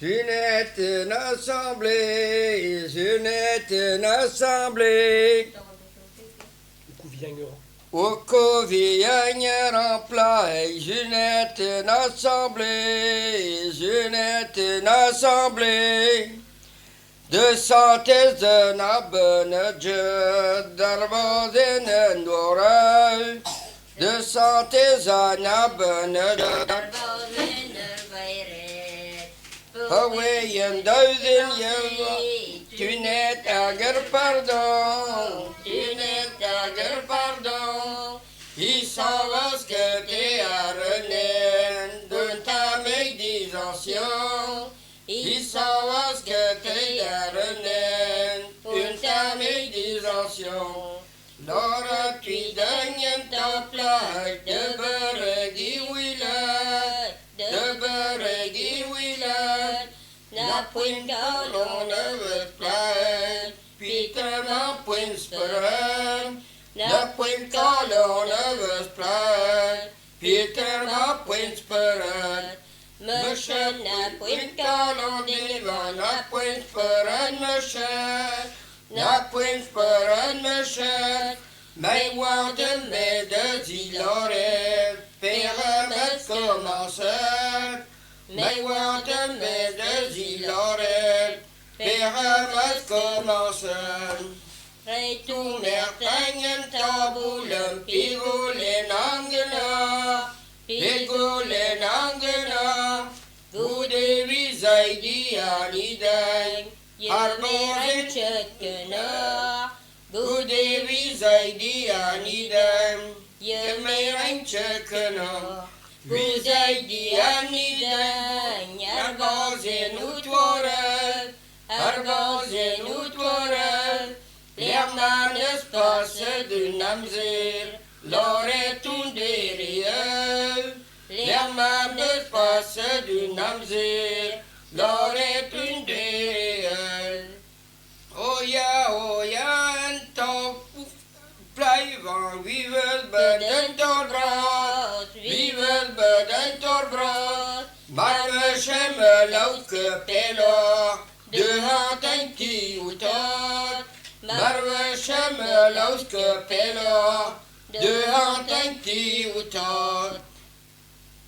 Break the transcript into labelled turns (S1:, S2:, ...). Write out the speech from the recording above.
S1: Une assemblée, une assemblée. Au Covigneur en play, une assemblée, une assemblée. De santé na benedje, d'arbozin noral. De santé na benedje. Away and dozen years, tu n'es agar pardon, tu n'es agar pardon. Il s'en va ce que t'es à René, de ta des anciens. Il s'en va ce que t'es à René, de ta des anciens. L'ora tu donnes ta place de beregi willa, de beregi willa. Na point on never plan, Peter na point speran. Na point on never plan, Peter na point speran. Monsieur na point on divan, na point speran monsieur. Na point speran monsieur. Mais water me de zilore, Peramet commencer. Mais water me de zilore, Peramet commencer. Reitu mertangen tabulem, Pigolen angena, Pigolen angena. Gude vizay di aniday, Arboren chetkena. Gude vizay di aniday, Yemeran chetkena. Vizay di aniday, Arbozen utvoret, Arbozen utvoret. Lernanes passe de namzer, Loretun derrière. Lernanes passe de namzer, Loretun derrière. Oya, en top blijven, wie wil bedend doorbraad, wie wil bedend doorbraad. Maar we schemmen elke pelo, de hand en die uitaat. Maar we schemmen elke pelo, de hand en die uitaat.